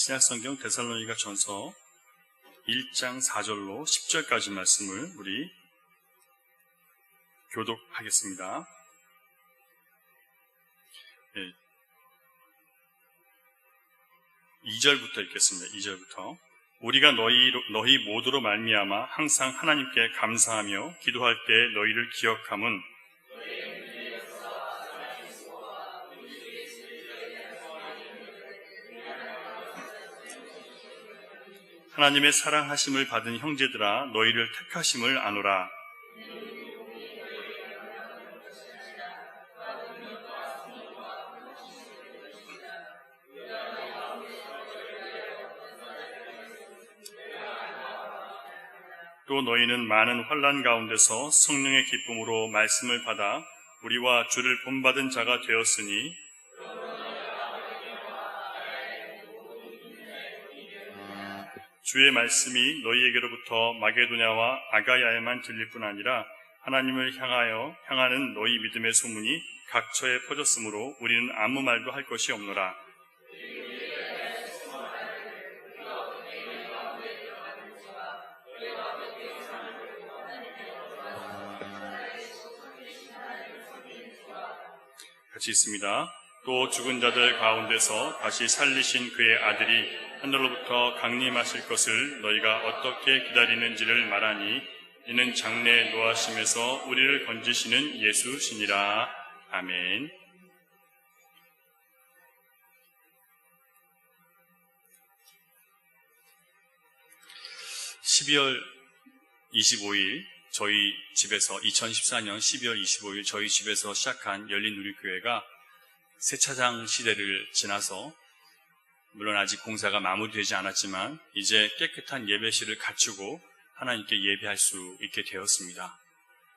신약성경 데살로니가 전서 1장 4절로 10절까지 말씀을 우리 교독하겠습니다. 2절부터 읽겠습니다. 2절부터. 우리가 너희 모두로 말미암아 항상 하나님께 감사하며 기도할 때 너희를 기억함은 하나님의 사랑하심을 받은 형제들아 너희를 택하심을 아노라. 또 너희는 많은 환난 가운데서 성령의 기쁨으로 말씀을 받아 우리와 주를 본받은 자가 되었으니 주의 말씀이 너희에게로부터 마게도냐와 아가야에만 들릴 뿐 아니라 하나님을 향하는 너희 믿음의 소문이 각처에 퍼졌으므로 우리는 아무 말도 할 것이 없노라. 같이 있습니다. 또 죽은 자들 가운데서 다시 살리신 그의 아들이 하늘로부터 강림하실 것을 너희가 어떻게 기다리는지를 말하니 이는 장래 노하심에서 우리를 건지시는 예수시니라. 아멘. (12월 25일) 저희 집에서 2014년 12월 25일 저희 집에서 시작한 열린우리교회가 세차장 시대를 지나서 물론 아직 공사가 마무리되지 않았지만 이제 깨끗한 예배실을 갖추고 하나님께 예배할 수 있게 되었습니다.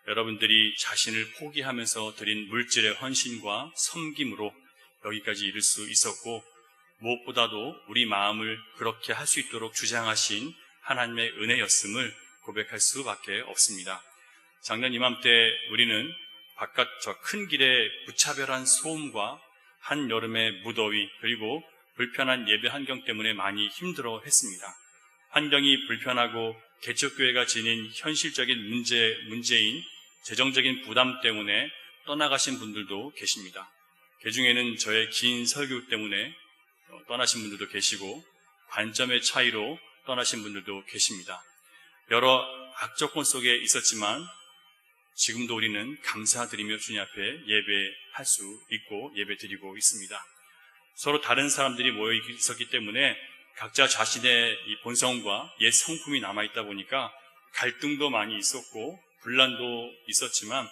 여러분들이 자신을 포기하면서 드린 물질의 헌신과 섬김으로 여기까지 이를 수 있었고 무엇보다도 우리 마음을 그렇게 할 수 있도록 주장하신 하나님의 은혜였음을 고백할 수밖에 없습니다. 작년 이맘때 우리는 바깥 저 큰 길의 무차별한 소음과 한여름의 무더위 그리고 불편한 예배 환경 때문에 많이 힘들어 했습니다. 환경이 불편하고 개척교회가 지닌 현실적인 문제인 재정적인 부담 때문에 떠나가신 분들도 계십니다. 그 중에는 저의 긴 설교 때문에 떠나신 분들도 계시고 관점의 차이로 떠나신 분들도 계십니다. 여러 악조건 속에 있었지만 지금도 우리는 감사드리며 주님 앞에 예배할 수 있고 예배드리고 있습니다. 서로 다른 사람들이 모여 있었기 때문에 각자 자신의 이 본성과 옛 성품이 남아있다 보니까 갈등도 많이 있었고 분란도 있었지만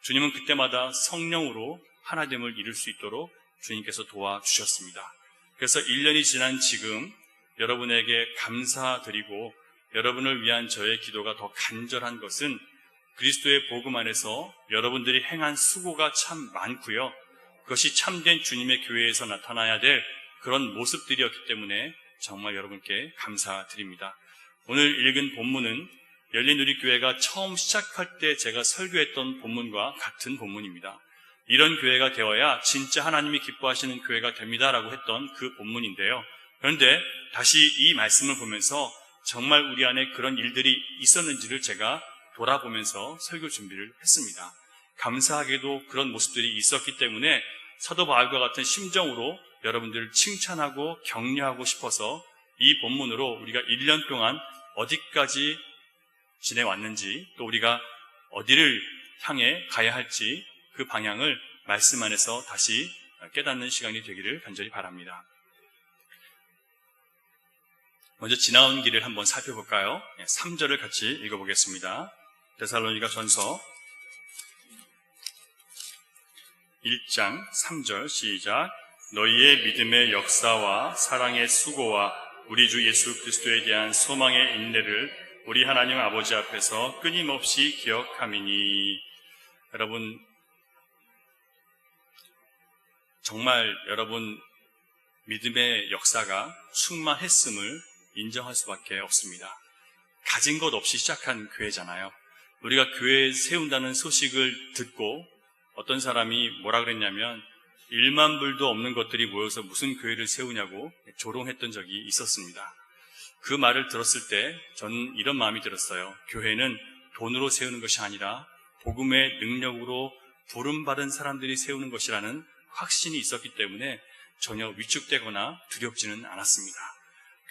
주님은 그때마다 성령으로 하나됨을 이룰 수 있도록 주님께서 도와주셨습니다. 그래서 1년이 지난 지금 여러분에게 감사드리고 여러분을 위한 저의 기도가 더 간절한 것은 그리스도의 복음 안에서 여러분들이 행한 수고가 참 많고요. 그것이 참된 주님의 교회에서 나타나야 될 그런 모습들이었기 때문에 정말 여러분께 감사드립니다. 오늘 읽은 본문은 열린우리교회가 처음 시작할 때 제가 설교했던 본문과 같은 본문입니다. 이런 교회가 되어야 진짜 하나님이 기뻐하시는 교회가 됩니다라고 했던 그 본문인데요. 그런데 다시 이 말씀을 보면서 정말 우리 안에 그런 일들이 있었는지를 제가 돌아보면서 설교 준비를 했습니다. 감사하게도 그런 모습들이 있었기 때문에 사도 바울과 같은 심정으로 여러분들을 칭찬하고 격려하고 싶어서 이 본문으로 우리가 1년 동안 어디까지 지내왔는지 또 우리가 어디를 향해 가야 할지 그 방향을 말씀 안에서 다시 깨닫는 시간이 되기를 간절히 바랍니다. 먼저 지나온 길을 한번 살펴볼까요? 3절을 같이 읽어보겠습니다. 데살로니가 전서 1장 3절 시작. 너희의 믿음의 역사와 사랑의 수고와 우리 주 예수 그리스도에 대한 소망의 인내를 우리 하나님 아버지 앞에서 끊임없이 기억함이니. 여러분, 정말 여러분 믿음의 역사가 충만했음을 인정할 수밖에 없습니다. 가진 것 없이 시작한 교회잖아요. 우리가 교회 세운다는 소식을 듣고 어떤 사람이 뭐라 그랬냐면 1만 불도 없는 것들이 모여서 무슨 교회를 세우냐고 조롱했던 적이 있었습니다. 그 말을 들었을 때 저는 이런 마음이 들었어요. 교회는 돈으로 세우는 것이 아니라 복음의 능력으로 부름받은 사람들이 세우는 것이라는 확신이 있었기 때문에 전혀 위축되거나 두렵지는 않았습니다.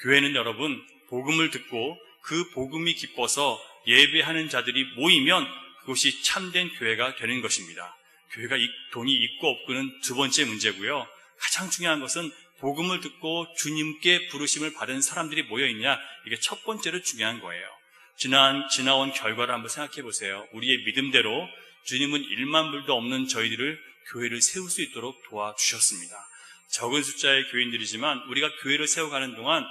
교회는 여러분, 복음을 듣고 그 복음이 기뻐서 예배하는 자들이 모이면 그것이 참된 교회가 되는 것입니다. 교회가 돈이 있고 없고는 두 번째 문제고요. 가장 중요한 것은 복음을 듣고 주님께 부르심을 받은 사람들이 모여있냐, 이게 첫 번째로 중요한 거예요. 지나온 결과를 한번 생각해 보세요. 우리의 믿음대로 주님은 1만 불도 없는 저희들을 교회를 세울 수 있도록 도와주셨습니다. 적은 숫자의 교인들이지만 우리가 교회를 세워가는 동안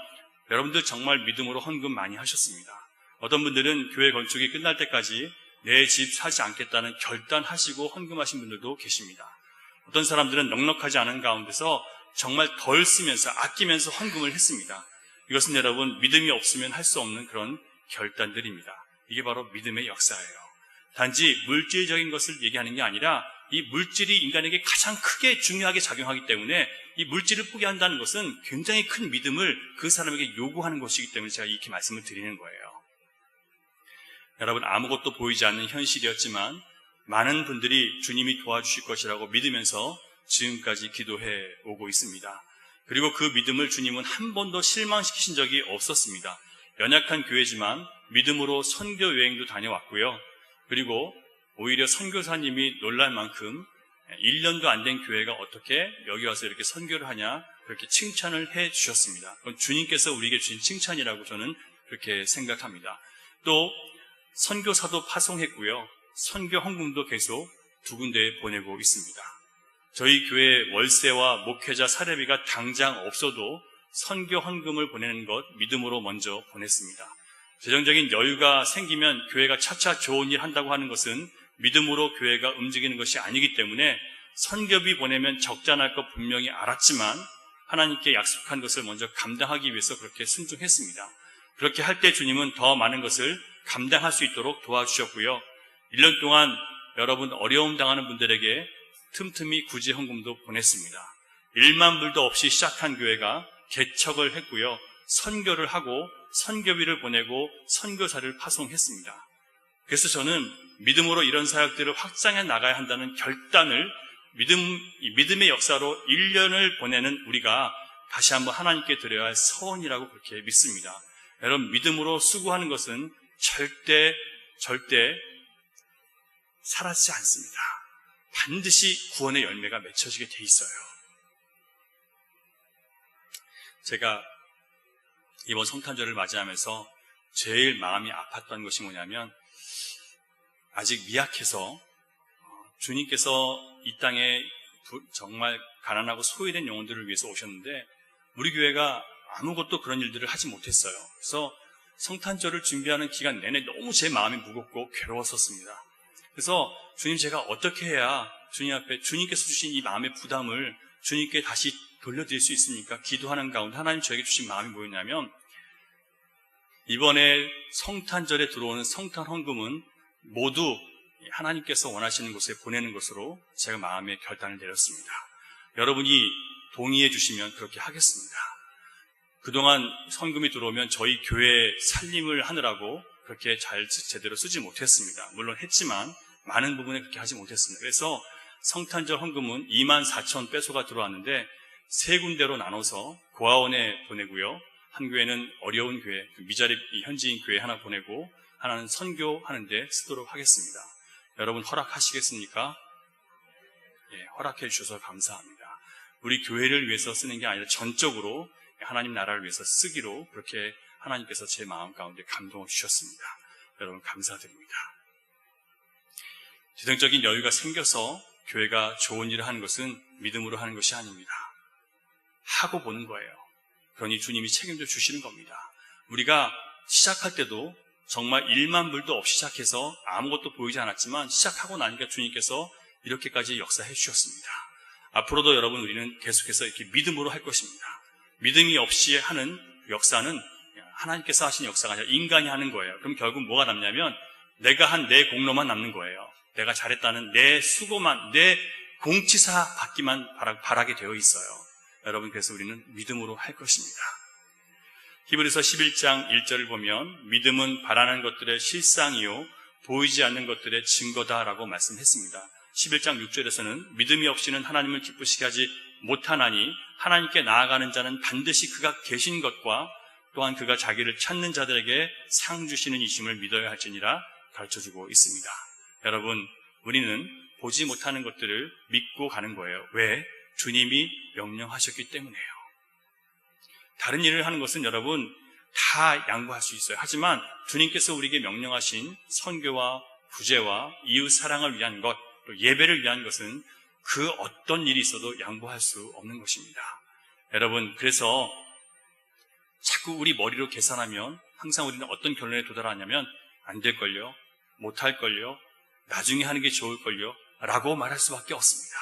여러분들 정말 믿음으로 헌금 많이 하셨습니다. 어떤 분들은 교회 건축이 끝날 때까지 내 집 사지 않겠다는 결단하시고 헌금하신 분들도 계십니다. 어떤 사람들은 넉넉하지 않은 가운데서 정말 덜 쓰면서 아끼면서 헌금을 했습니다. 이것은 여러분, 믿음이 없으면 할 수 없는 그런 결단들입니다. 이게 바로 믿음의 역사예요. 단지 물질적인 것을 얘기하는 게 아니라 이 물질이 인간에게 가장 크게 중요하게 작용하기 때문에 이 물질을 포기한다는 것은 굉장히 큰 믿음을 그 사람에게 요구하는 것이기 때문에 제가 이렇게 말씀을 드리는 거예요. 여러분, 아무것도 보이지 않는 현실이었지만 많은 분들이 주님이 도와주실 것이라고 믿으면서 지금까지 기도해 오고 있습니다. 그리고 그 믿음을 주님은 한 번도 실망시키신 적이 없었습니다. 연약한 교회지만 믿음으로 선교 여행도 다녀왔고요. 그리고 오히려 선교사님이 놀랄 만큼 1년도 안 된 교회가 어떻게 여기 와서 이렇게 선교를 하냐, 그렇게 칭찬을 해 주셨습니다. 그건 주님께서 우리에게 주신 칭찬이라고 저는 그렇게 생각합니다. 또 선교사도 파송했고요. 선교 헌금도 계속 두 군데에 보내고 있습니다. 저희 교회 월세와 목회자 사례비가 당장 없어도 선교 헌금을 보내는 것 믿음으로 먼저 보냈습니다. 재정적인 여유가 생기면 교회가 차차 좋은 일 한다고 하는 것은 믿음으로 교회가 움직이는 것이 아니기 때문에 선교비 보내면 적자날 것 분명히 알았지만 하나님께 약속한 것을 먼저 감당하기 위해서 그렇게 순종했습니다. 그렇게 할 때 주님은 더 많은 것을 감당할 수 있도록 도와주셨고요. 1년 동안 여러분 어려움 당하는 분들에게 틈틈이 구제 헌금도 보냈습니다. 1만 불도 없이 시작한 교회가 개척을 했고요. 선교를 하고 선교비를 보내고 선교사를 파송했습니다. 그래서 저는 믿음으로 이런 사역들을 확장해 나가야 한다는 결단을 믿음의 역사로 1년을 보내는 우리가 다시 한번 하나님께 드려야 할 서원이라고 그렇게 믿습니다. 여러분, 믿음으로 수고하는 것은 절대 사라지지 않습니다. 반드시 구원의 열매가 맺혀지게 돼 있어요. 제가 이번 성탄절을 맞이하면서 제일 마음이 아팠던 것이 뭐냐면, 아직 미약해서 주님께서 이 땅에 정말 가난하고 소외된 영혼들을 위해서 오셨는데 우리 교회가 아무것도 그런 일들을 하지 못했어요. 그래서 성탄절을 준비하는 기간 내내 너무 제 마음이 무겁고 괴로웠었습니다. 그래서 주님, 제가 어떻게 해야 주님 앞에 주님께서 주신 이 마음의 부담을 주님께 다시 돌려드릴 수 있습니까? 기도하는 가운데 하나님 저에게 주신 마음이 뭐였냐면, 이번에 성탄절에 들어오는 성탄 헌금은 모두 하나님께서 원하시는 곳에 보내는 것으로 제가 마음의 결단을 내렸습니다. 여러분이 동의해 주시면 그렇게 하겠습니다. 그동안 헌금이 들어오면 저희 교회 살림을 하느라고 그렇게 제대로 쓰지 못했습니다. 물론 했지만 많은 부분에 그렇게 하지 못했습니다. 그래서 성탄절 헌금은 24,000페소가 들어왔는데 세 군데로 나눠서 고아원에 보내고요. 한 교회는 어려운 교회, 미자립 현지인 교회 하나 보내고 하나는 선교하는 데 쓰도록 하겠습니다. 여러분 허락하시겠습니까? 예, 허락해 주셔서 감사합니다. 우리 교회를 위해서 쓰는 게 아니라 전적으로 하나님 나라를 위해서 쓰기로 그렇게 하나님께서 제 마음 가운데 감동을 주셨습니다. 여러분 감사드립니다. 재정적인 여유가 생겨서 교회가 좋은 일을 하는 것은 믿음으로 하는 것이 아닙니다. 하고 보는 거예요. 그러니 주님이 책임져 주시는 겁니다. 우리가 시작할 때도 정말 1만 불도 없이 시작해서 아무것도 보이지 않았지만 시작하고 나니까 주님께서 이렇게까지 역사해 주셨습니다. 앞으로도 여러분 우리는 계속해서 이렇게 믿음으로 할 것입니다. 믿음이 없이 하는 역사는 하나님께서 하신 역사가 아니라 인간이 하는 거예요. 그럼 결국 뭐가 남냐면 내가 한 내 공로만 남는 거예요. 내가 잘했다는 내 수고만, 내 공치사 받기만 바라게 되어 있어요. 여러분, 그래서 우리는 믿음으로 할 것입니다. 히브리서 11장 1절을 보면 믿음은 바라는 것들의 실상이요 보이지 않는 것들의 증거다라고 말씀했습니다. 11장 6절에서는 믿음이 없이는 하나님을 기쁘시게 하지 못하나니 하나님께 나아가는 자는 반드시 그가 계신 것과 또한 그가 자기를 찾는 자들에게 상 주시는 이심을 믿어야 할지니라 가르쳐주고 있습니다. 여러분, 우리는 보지 못하는 것들을 믿고 가는 거예요. 왜? 주님이 명령하셨기 때문에요. 다른 일을 하는 것은 여러분 다 양보할 수 있어요. 하지만 주님께서 우리에게 명령하신 선교와 구제와 이웃 사랑을 위한 것, 또 예배를 위한 것은 그 어떤 일이 있어도 양보할 수 없는 것입니다. 여러분, 그래서 자꾸 우리 머리로 계산하면 항상 우리는 어떤 결론에 도달하냐면 안 될걸요, 못할걸요, 나중에 하는 게 좋을걸요 라고 말할 수밖에 없습니다.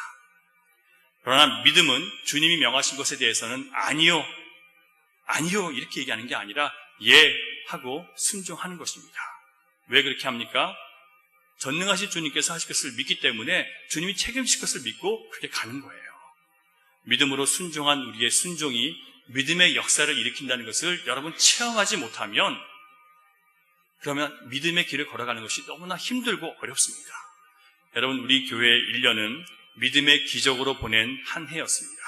그러나 믿음은 주님이 명하신 것에 대해서는 아니요 이렇게 얘기하는 게 아니라 예 하고 순종하는 것입니다. 왜 그렇게 합니까? 전능하신 주님께서 하실 것을 믿기 때문에 주님이 책임질 것을 믿고 그렇게 가는 거예요. 믿음으로 순종한 우리의 순종이 믿음의 역사를 일으킨다는 것을 여러분 체험하지 못하면 그러면 믿음의 길을 걸어가는 것이 너무나 힘들고 어렵습니다. 여러분, 우리 교회의 1년은 믿음의 기적으로 보낸 한 해였습니다.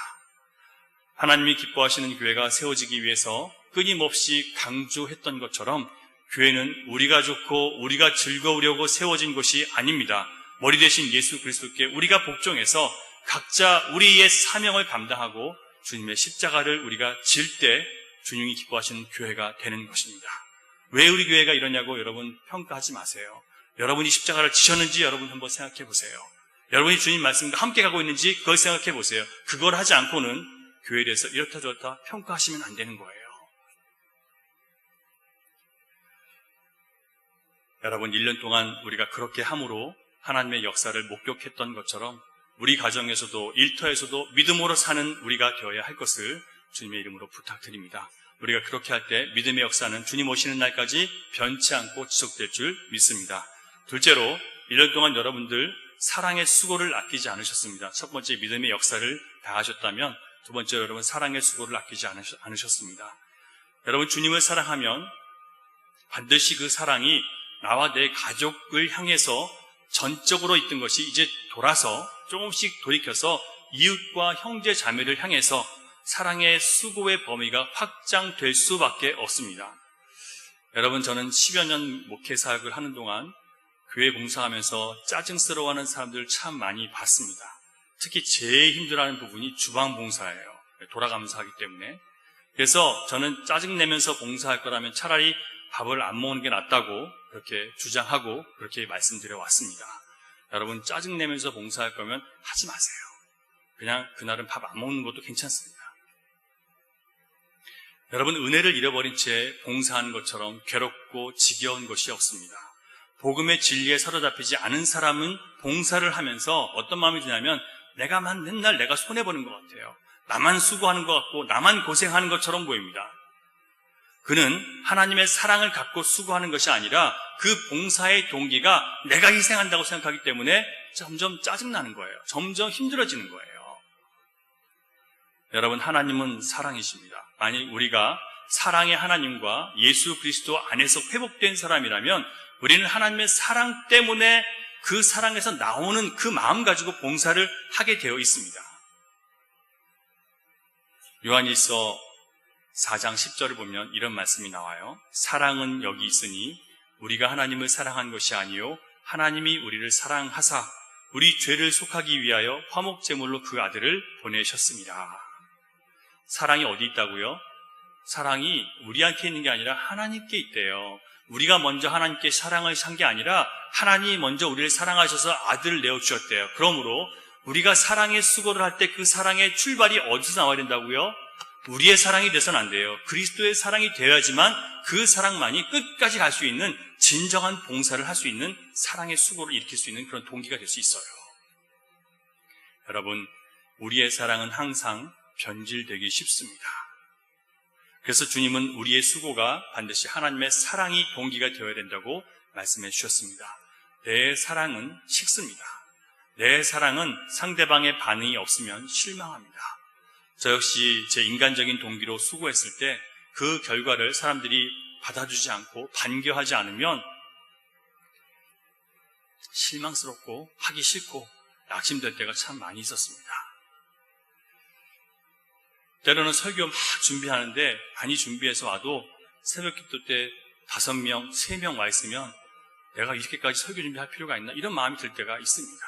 하나님이 기뻐하시는 교회가 세워지기 위해서 끊임없이 강조했던 것처럼 교회는 우리가 좋고 우리가 즐거우려고 세워진 것이 아닙니다. 머리 대신 예수 그리스도께 우리가 복종해서 각자 우리의 사명을 감당하고 주님의 십자가를 우리가 질 때 주님이 기뻐하시는 교회가 되는 것입니다. 왜 우리 교회가 이러냐고 여러분 평가하지 마세요. 여러분이 십자가를 지셨는지 여러분 한번 생각해 보세요. 여러분이 주님 말씀과 함께 가고 있는지 그걸 생각해 보세요. 그걸 하지 않고는 교회에 대해서 이렇다 저렇다 평가하시면 안 되는 거예요. 여러분, 1년 동안 우리가 그렇게 함으로 하나님의 역사를 목격했던 것처럼 우리 가정에서도 일터에서도 믿음으로 사는 우리가 되어야 할 것을 주님의 이름으로 부탁드립니다. 우리가 그렇게 할 때 믿음의 역사는 주님 오시는 날까지 변치 않고 지속될 줄 믿습니다. 둘째로, 1년 동안 여러분들 사랑의 수고를 아끼지 않으셨습니다. 첫 번째, 믿음의 역사를 다하셨다면 두 번째로 여러분 사랑의 수고를 아끼지 않으셨습니다. 여러분, 주님을 사랑하면 반드시 그 사랑이 나와 내 가족을 향해서 전적으로 있던 것이 이제 돌아서 조금씩 돌이켜서 이웃과 형제 자매를 향해서 사랑의 수고의 범위가 확장될 수밖에 없습니다. 여러분, 저는 10여 년 목회 사역을 하는 동안 교회 봉사하면서 짜증스러워하는 사람들을 참 많이 봤습니다. 특히 제일 힘들어하는 부분이 주방 봉사예요. 돌아가면서 하기 때문에. 그래서 저는 짜증내면서 봉사할 거라면 차라리 밥을 안 먹는 게 낫다고 그렇게 주장하고 그렇게 말씀드려 왔습니다. 여러분, 짜증내면서 봉사할 거면 하지 마세요. 그냥 그날은 밥 안 먹는 것도 괜찮습니다. 여러분, 은혜를 잃어버린 채 봉사하는 것처럼 괴롭고 지겨운 것이 없습니다. 복음의 진리에 사로잡히지 않은 사람은 봉사를 하면서 어떤 마음이 드냐면 맨날 내가 손해보는 것 같아요. 나만 수고하는 것 같고 나만 고생하는 것처럼 보입니다. 그는 하나님의 사랑을 갖고 수고하는 것이 아니라 그 봉사의 동기가 내가 희생한다고 생각하기 때문에 점점 짜증나는 거예요. 점점 힘들어지는 거예요. 여러분, 하나님은 사랑이십니다. 만약 우리가 사랑의 하나님과 예수 그리스도 안에서 회복된 사람이라면 우리는 하나님의 사랑 때문에 그 사랑에서 나오는 그 마음 가지고 봉사를 하게 되어 있습니다. 요한일서 4장 10절을 보면 이런 말씀이 나와요. 사랑은 여기 있으니 우리가 하나님을 사랑한 것이 아니요 하나님이 우리를 사랑하사 우리 죄를 속하기 위하여 화목제물로 그 아들을 보내셨습니다. 사랑이 어디 있다고요? 사랑이 우리한테 있는 게 아니라 하나님께 있대요. 우리가 먼저 하나님께 사랑을 산 게 아니라 하나님이 먼저 우리를 사랑하셔서 아들을 내어주셨대요. 그러므로 우리가 사랑의 수고를 할 때 그 사랑의 출발이 어디서 나와야 된다고요? 우리의 사랑이 돼서는 안 돼요. 그리스도의 사랑이 되어야지만 그 사랑만이 끝까지 갈 수 있는 진정한 봉사를 할 수 있는 사랑의 수고를 일으킬 수 있는 그런 동기가 될 수 있어요. 여러분, 우리의 사랑은 항상 변질되기 쉽습니다. 그래서 주님은 우리의 수고가 반드시 하나님의 사랑이 동기가 되어야 된다고 말씀해 주셨습니다. 내 사랑은 식습니다. 내 사랑은 상대방의 반응이 없으면 실망합니다. 저 역시 제 인간적인 동기로 수고했을 때 그 결과를 사람들이 받아주지 않고 반겨하지 않으면 실망스럽고 하기 싫고 낙심될 때가 참 많이 있었습니다. 때로는 설교 막 준비하는데 많이 준비해서 와도 새벽 기도 때 5명, 3명 와 있으면 내가 이렇게까지 설교 준비할 필요가 있나? 이런 마음이 들 때가 있습니다.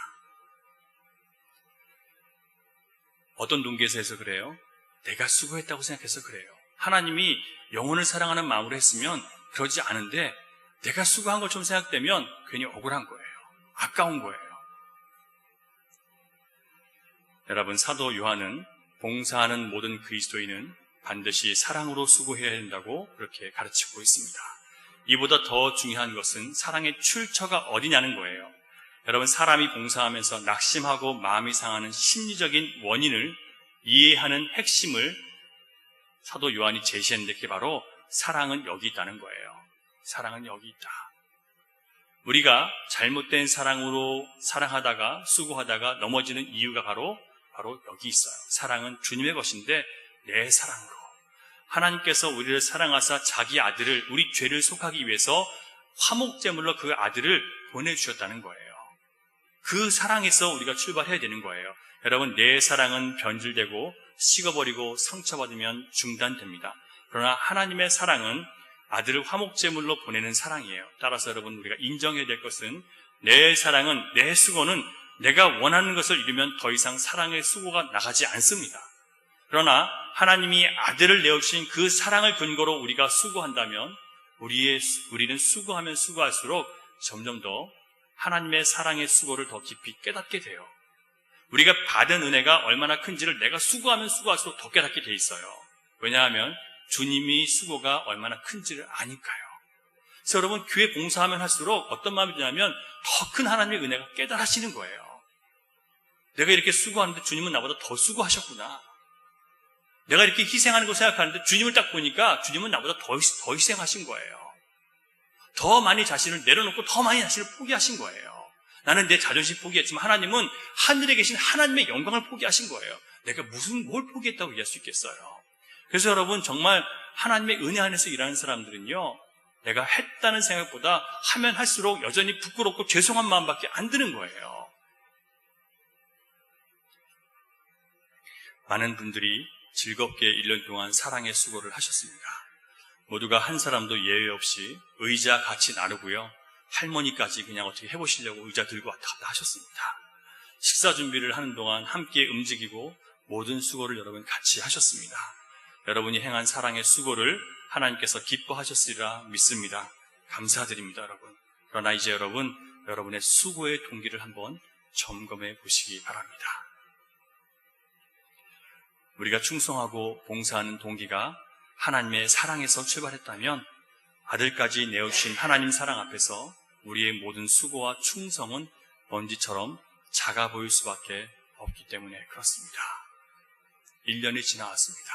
어떤 동기에서 해서 그래요? 내가 수고했다고 생각해서 그래요. 하나님이 영혼을 사랑하는 마음으로 했으면 그러지 않은데 내가 수고한 것처럼 생각되면 괜히 억울한 거예요. 아까운 거예요. 여러분, 사도 요한은 봉사하는 모든 그리스도인은 반드시 사랑으로 수고해야 된다고 그렇게 가르치고 있습니다. 이보다 더 중요한 것은 사랑의 출처가 어디냐는 거예요. 여러분, 사람이 봉사하면서 낙심하고 마음이 상하는 심리적인 원인을 이해하는 핵심을 사도 요한이 제시했는데 그게 바로 사랑은 여기 있다는 거예요. 사랑은 여기 있다. 우리가 잘못된 사랑으로 사랑하다가 수고하다가 넘어지는 이유가 바로 여기 있어요. 사랑은 주님의 것인데 내 사랑으로. 하나님께서 우리를 사랑하사 자기 아들을 우리 죄를 속하기 위해서 화목제물로 그 아들을 보내주셨다는 거예요. 그 사랑에서 우리가 출발해야 되는 거예요. 여러분, 내 사랑은 변질되고 식어버리고 상처받으면 중단됩니다. 그러나 하나님의 사랑은 아들을 화목제물로 보내는 사랑이에요. 따라서 여러분, 우리가 인정해야 될 것은 내 사랑은, 내 수고는 내가 원하는 것을 이루면 더 이상 사랑의 수고가 나가지 않습니다. 그러나 하나님이 아들을 내어주신 그 사랑을 근거로 우리가 수고한다면 우리는 수고하면 수고할수록 점점 더 하나님의 사랑의 수고를 더 깊이 깨닫게 돼요. 우리가 받은 은혜가 얼마나 큰지를 내가 수고하면 수고할수록 더 깨닫게 돼 있어요. 왜냐하면 주님이 수고가 얼마나 큰지를 아니까요. 그래서 여러분, 교회 봉사하면 할수록 어떤 마음이 드냐면 더 큰 하나님의 은혜가 깨달아지는 거예요. 내가 이렇게 수고하는데 주님은 나보다 더 수고하셨구나. 내가 이렇게 희생하는 거 생각하는데 주님을 딱 보니까 주님은 나보다 더 희생하신 거예요. 더 많이 자신을 내려놓고 더 많이 자신을 포기하신 거예요. 나는 내 자존심 포기했지만 하나님은 하늘에 계신 하나님의 영광을 포기하신 거예요. 내가 뭘 포기했다고 얘기할 수 있겠어요. 그래서 여러분, 정말 하나님의 은혜 안에서 일하는 사람들은요, 내가 했다는 생각보다 하면 할수록 여전히 부끄럽고 죄송한 마음밖에 안 드는 거예요. 많은 분들이 즐겁게 1년 동안 사랑의 수고를 하셨습니다. 모두가 한 사람도 예외 없이 의자 같이 나누고요, 할머니까지 그냥 어떻게 해보시려고 의자 들고 왔다 갔다 하셨습니다. 식사 준비를 하는 동안 함께 움직이고 모든 수고를 여러분 같이 하셨습니다. 여러분이 행한 사랑의 수고를 하나님께서 기뻐하셨으리라 믿습니다. 감사드립니다, 여러분. 그러나 이제 여러분의 수고의 동기를 한번 점검해 보시기 바랍니다. 우리가 충성하고 봉사하는 동기가 하나님의 사랑에서 출발했다면 아들까지 내어주신 하나님 사랑 앞에서 우리의 모든 수고와 충성은 먼지처럼 작아 보일 수밖에 없기 때문에 그렇습니다. 1년이 지나왔습니다.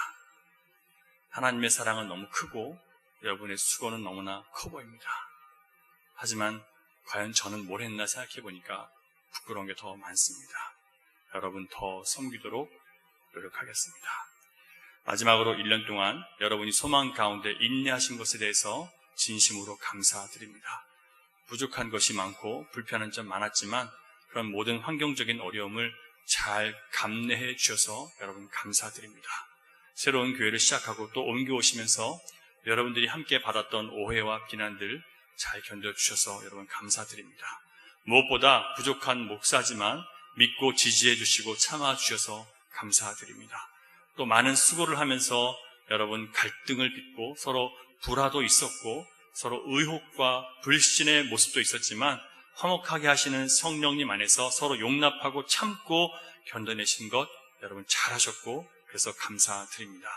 하나님의 사랑은 너무 크고 여러분의 수고는 너무나 커 보입니다. 하지만 과연 저는 뭘 했나 생각해 보니까 부끄러운 게 더 많습니다. 여러분 더 섬기도록 노력하겠습니다. 마지막으로 1년 동안 여러분이 소망 가운데 인내하신 것에 대해서 진심으로 감사드립니다. 부족한 것이 많고 불편한 점 많았지만 그런 모든 환경적인 어려움을 잘 감내해 주셔서 여러분 감사드립니다. 새로운 교회를 시작하고 또 옮겨오시면서 여러분들이 함께 받았던 오해와 비난들 잘 견뎌주셔서 여러분 감사드립니다. 무엇보다 부족한 목사지만 믿고 지지해 주시고 참아주셔서 감사드립니다. 또 많은 수고를 하면서 여러분 갈등을 빚고 서로 불화도 있었고 서로 의혹과 불신의 모습도 있었지만 화목하게 하시는 성령님 안에서 서로 용납하고 참고 견뎌내신 것 여러분 잘하셨고 그래서 감사드립니다.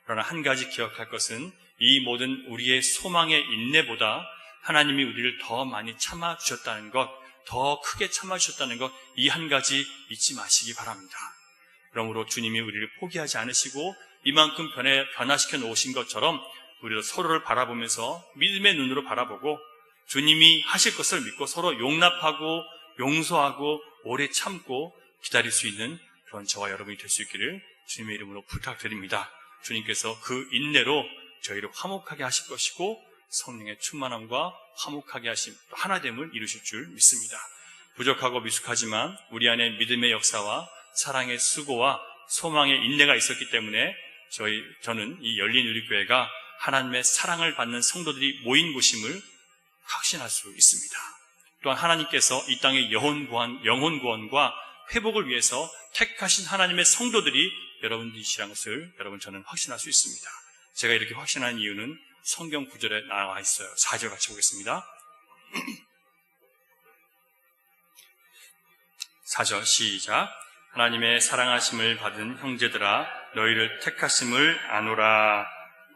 그러나 한 가지 기억할 것은 이 모든 우리의 소망의 인내보다 하나님이 우리를 더 많이 참아주셨다는 것, 더 크게 참아주셨다는 것, 이 한 가지 잊지 마시기 바랍니다. 그러므로 주님이 우리를 포기하지 않으시고 이만큼 변화시켜 놓으신 것처럼 우리도 서로를 바라보면서 믿음의 눈으로 바라보고 주님이 하실 것을 믿고 서로 용납하고 용서하고 오래 참고 기다릴 수 있는 그런 저와 여러분이 될 수 있기를 주님의 이름으로 부탁드립니다. 주님께서 그 인내로 저희를 화목하게 하실 것이고 성령의 충만함과 화목하게 하심, 하나됨을 이루실 줄 믿습니다. 부족하고 미숙하지만 우리 안에 믿음의 역사와 사랑의 수고와 소망의 인내가 있었기 때문에 저는 이 열린우리교회가 하나님의 사랑을 받는 성도들이 모인 곳임을 확신할 수 있습니다. 또한 하나님께서 이 땅의 영혼 구원과 회복을 위해서 택하신 하나님의 성도들이 여러분들이시라는 것을 저는 확신할 수 있습니다. 제가 이렇게 확신하는 이유는 성경 구절에 나와 있어요. 4절 같이 보겠습니다. 4절 시작. 하나님의 사랑하심을 받은 형제들아 너희를 택하심을 아노라.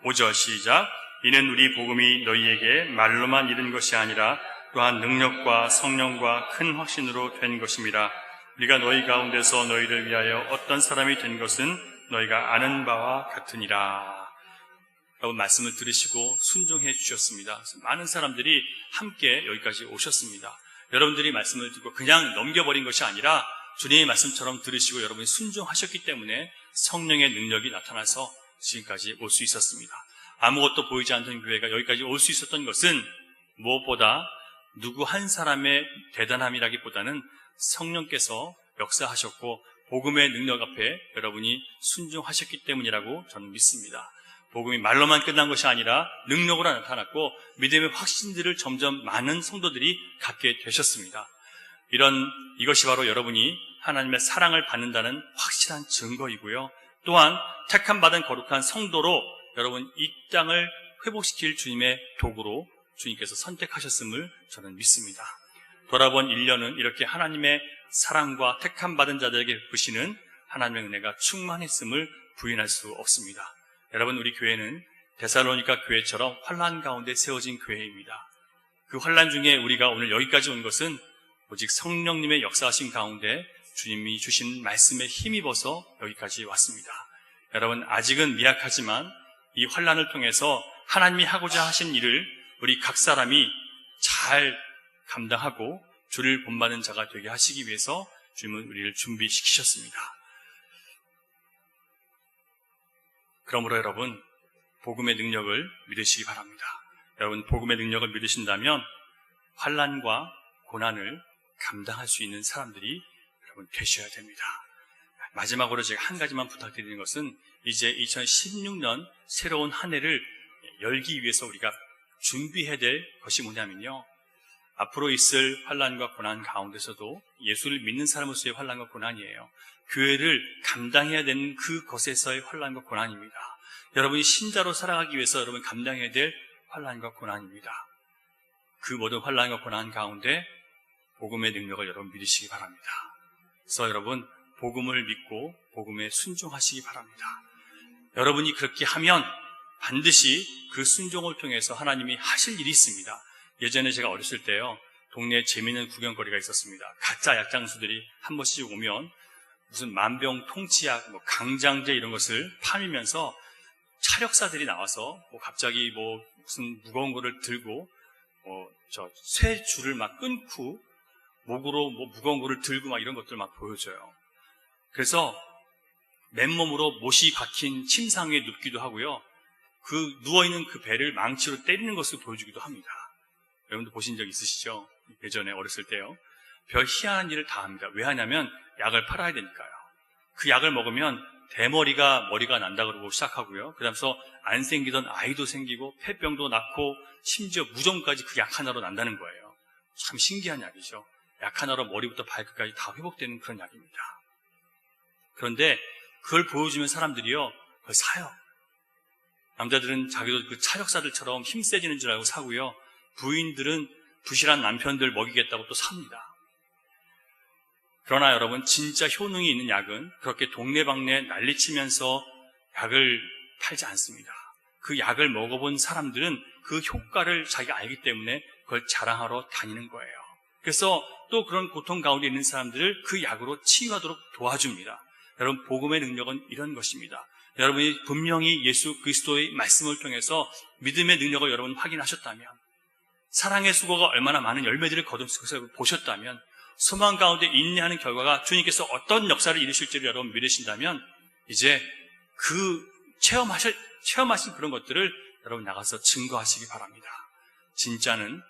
5절 시작. 이는 우리 복음이 너희에게 말로만 이른 것이 아니라 또한 능력과 성령과 큰 확신으로 된 것입니다. 우리가 너희 가운데서 너희를 위하여 어떤 사람이 된 것은 너희가 아는 바와 같으니라. 여러분 말씀을 들으시고 순종해 주셨습니다. 많은 사람들이 함께 여기까지 오셨습니다. 여러분들이 말씀을 듣고 그냥 넘겨버린 것이 아니라 주님의 말씀처럼 들으시고 여러분이 순종하셨기 때문에 성령의 능력이 나타나서 지금까지 올 수 있었습니다. 아무것도 보이지 않던 교회가 여기까지 올 수 있었던 것은 무엇보다 누구 한 사람의 대단함이라기보다는 성령께서 역사하셨고 복음의 능력 앞에 여러분이 순종하셨기 때문이라고 저는 믿습니다. 복음이 말로만 끝난 것이 아니라 능력으로 나타났고 믿음의 확신들을 점점 많은 성도들이 갖게 되셨습니다. 이것이 바로 여러분이 하나님의 사랑을 받는다는 확실한 증거이고요. 또한 택함받은 거룩한 성도로 여러분 이 땅을 회복시킬 주님의 도구로 주님께서 선택하셨음을 저는 믿습니다. 돌아본 1년은 이렇게 하나님의 사랑과 택함받은 자들에게 베푸시는 하나님의 은혜가 충만했음을 부인할 수 없습니다. 여러분 우리 교회는 데살로니가 교회처럼 환난 가운데 세워진 교회입니다. 그 환난 중에 우리가 오늘 여기까지 온 것은 오직 성령님의 역사하신 가운데 주님이 주신 말씀에 힘입어서 여기까지 왔습니다. 여러분 아직은 미약하지만 이 환난을 통해서 하나님이 하고자 하신 일을 우리 각 사람이 잘 감당하고 주를 본받는 자가 되게 하시기 위해서 주님은 우리를 준비시키셨습니다. 그러므로 여러분 복음의 능력을 믿으시기 바랍니다. 여러분 복음의 능력을 믿으신다면 환난과 고난을 감당할 수 있는 사람들이 여러분 되셔야 됩니다. 마지막으로 제가 한 가지만 부탁드리는 것은 이제 2016년 새로운 한 해를 열기 위해서 우리가 준비해야 될 것이 뭐냐면요. 앞으로 있을 환난과 고난 가운데서도 예수를 믿는 사람으로서의 환난과 고난이에요. 교회를 감당해야 되는 그것에서의 환난과 고난입니다. 여러분이 신자로 살아가기 위해서 여러분 감당해야 될 환난과 고난입니다. 그 모든 환난과 고난 가운데 복음의 능력을 여러분 믿으시기 바랍니다. 그래서 여러분 복음을 믿고 복음에 순종하시기 바랍니다. 여러분이 그렇게 하면 반드시 그 순종을 통해서 하나님이 하실 일이 있습니다. 예전에 제가 어렸을 때요, 동네에 재미있는 구경거리가 있었습니다. 가짜 약장수들이 한 번씩 오면 무슨 만병통치약, 강장제 이런 것을 팔면서 차력사들이 나와서 갑자기 무슨 무거운 거를 들고 쇠 줄을 막 끊고 목으로 무거운 거를 들고 막 이런 것들 막 보여줘요. 그래서 맨몸으로 못이 박힌 침상 위에 눕기도 하고요. 그 누워있는 그 배를 망치로 때리는 것을 보여주기도 합니다. 여러분도 보신 적 있으시죠? 예전에 어렸을 때요. 별 희한한 일을 다 합니다. 왜 하냐면 약을 팔아야 되니까요. 그 약을 먹으면 대머리가 머리가 난다 그러고 시작하고요. 그다음서 안 생기던 아이도 생기고 폐병도 낳고 심지어 무좀까지 그 약 하나로 난다는 거예요. 참 신기한 약이죠. 약 하나로 머리부터 발끝까지 다 회복되는 그런 약입니다. 그런데 그걸 보여주면 사람들이요, 그걸 사요. 남자들은 자기도 그 차력사들처럼 힘 세지는 줄 알고 사고요. 부인들은 부실한 남편들 먹이겠다고 또 삽니다. 그러나 여러분, 진짜 효능이 있는 약은 그렇게 동네방네 난리치면서 약을 팔지 않습니다. 그 약을 먹어본 사람들은 그 효과를 자기가 알기 때문에 그걸 자랑하러 다니는 거예요. 그래서 또 그런 고통 가운데 있는 사람들을 그 약으로 치유하도록 도와줍니다. 여러분, 복음의 능력은 이런 것입니다. 여러분이 분명히 예수 그리스도의 말씀을 통해서 믿음의 능력을 여러분 확인하셨다면, 사랑의 수고가 얼마나 많은 열매들을 거둔 것을 보셨다면, 소망 가운데 인내하는 결과가 주님께서 어떤 역사를 이루실지를 여러분 믿으신다면 이제 그 체험하신 그런 것들을 여러분 나가서 증거하시기 바랍니다. 진짜는,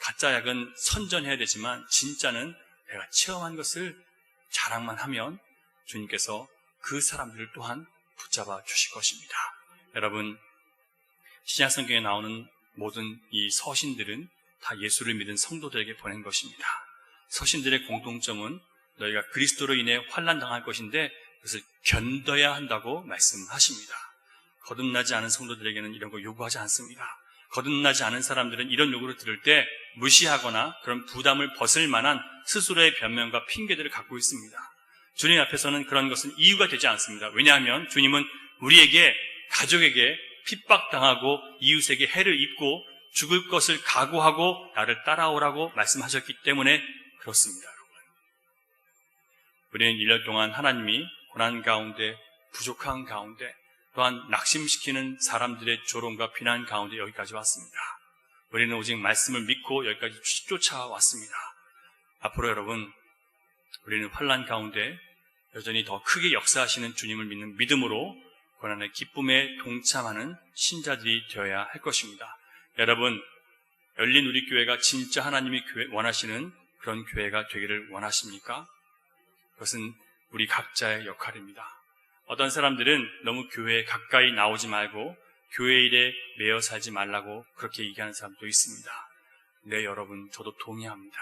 가짜 약은 선전해야 되지만 진짜는 내가 체험한 것을 자랑만 하면 주님께서 그 사람들을 또한 붙잡아 주실 것입니다. 여러분, 신약 성경에 나오는 모든 이 서신들은 다 예수를 믿은 성도들에게 보낸 것입니다. 서신들의 공통점은 너희가 그리스도로 인해 환난당할 것인데 그것을 견뎌야 한다고 말씀하십니다. 거듭나지 않은 성도들에게는 이런 거 요구하지 않습니다. 거듭나지 않은 사람들은 이런 요구를 들을 때 무시하거나 그런 부담을 벗을 만한 스스로의 변명과 핑계들을 갖고 있습니다. 주님 앞에서는 그런 것은 이유가 되지 않습니다. 왜냐하면 주님은 우리에게, 가족에게 핍박당하고 이웃에게 해를 입고 죽을 것을 각오하고 나를 따라오라고 말씀하셨기 때문에 그렇습니다. 여러분, 우리는 1년 동안 하나님이 고난 가운데, 부족한 가운데, 또한 낙심시키는 사람들의 조롱과 비난 가운데 여기까지 왔습니다. 우리는 오직 말씀을 믿고 여기까지 쫓아왔습니다. 앞으로 여러분, 우리는 환난 가운데 여전히 더 크게 역사하시는 주님을 믿는 믿음으로 고난의 기쁨에 동참하는 신자들이 되어야 할 것입니다. 여러분, 열린 우리 교회가 진짜 하나님이 원하시는 그런 교회가 되기를 원하십니까? 그것은 우리 각자의 역할입니다. 어떤 사람들은 너무 교회에 가까이 나오지 말고 교회 일에 매여 살지 말라고 그렇게 얘기하는 사람도 있습니다. 네, 여러분, 저도 동의합니다.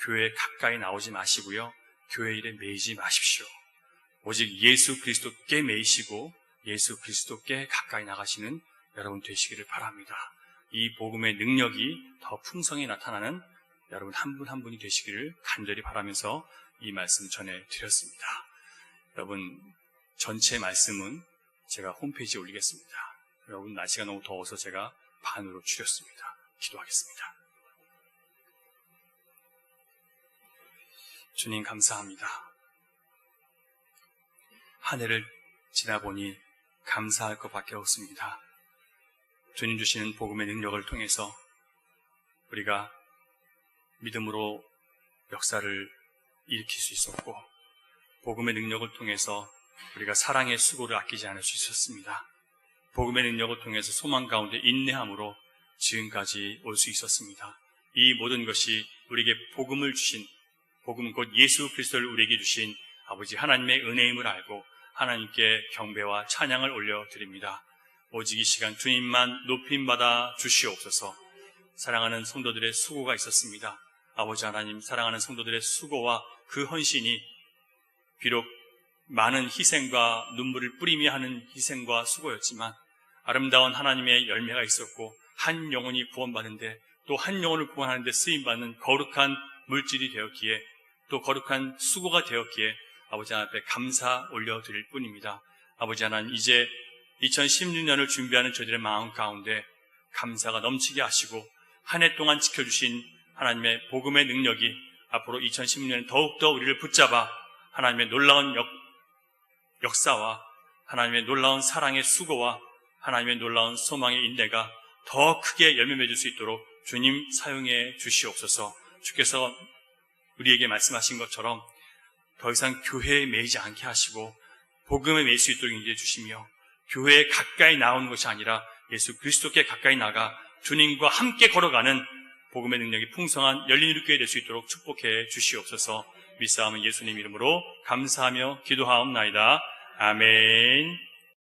교회에 가까이 나오지 마시고요, 교회 일에 매이지 마십시오. 오직 예수 그리스도께 매이시고 예수 그리스도께 가까이 나가시는 여러분 되시기를 바랍니다. 이 복음의 능력이 더 풍성히 나타나는 여러분 한 분 한 분이 되시기를 간절히 바라면서 이 말씀 전해드렸습니다. 여러분, 전체 말씀은 제가 홈페이지에 올리겠습니다. 여러분, 날씨가 너무 더워서 제가 반으로 줄였습니다. 기도하겠습니다. 주님, 감사합니다. 한 해를 지나보니 감사할 것밖에 없습니다. 주님 주시는 복음의 능력을 통해서 우리가 믿음으로 역사를 일으킬 수 있었고, 복음의 능력을 통해서 우리가 사랑의 수고를 아끼지 않을 수 있었습니다. 복음의 능력을 통해서 소망 가운데 인내함으로 지금까지 올 수 있었습니다. 이 모든 것이 우리에게 복음을 주신, 복음 곧 예수 그리스도를 우리에게 주신 아버지 하나님의 은혜임을 알고 하나님께 경배와 찬양을 올려드립니다. 오직 이 시간 주님만 높임받아 주시옵소서. 사랑하는 성도들의 수고가 있었습니다. 아버지 하나님, 사랑하는 성도들의 수고와 그 헌신이 비록 많은 희생과 눈물을 뿌리며 하는 희생과 수고였지만 아름다운 하나님의 열매가 있었고, 한 영혼이 구원받는데, 또 한 영혼을 구원하는데 쓰임받는 거룩한 물질이 되었기에, 또 거룩한 수고가 되었기에 아버지 하나님 앞에 감사 올려드릴 뿐입니다. 아버지 하나님, 이제 2016년을 준비하는 저희들의 마음 가운데 감사가 넘치게 하시고, 한 해 동안 지켜주신 하나님의 복음의 능력이 앞으로 2016년에 더욱더 우리를 붙잡아 하나님의 놀라운 역사와 하나님의 놀라운 사랑의 수고와 하나님의 놀라운 소망의 인내가 더 크게 열매 맺을 수 있도록 주님 사용해 주시옵소서. 주께서 우리에게 말씀하신 것처럼 더 이상 교회에 매이지 않게 하시고 복음에 매일 수 있도록 인도해 주시며, 교회에 가까이 나오는 것이 아니라 예수 그리스도께 가까이 나가 주님과 함께 걸어가는 복음의 능력이 풍성한 열린 우리 교회 될 수 있도록 축복해 주시옵소서. 믿사오면 예수님 이름으로 감사하며 기도하옵나이다. 아멘.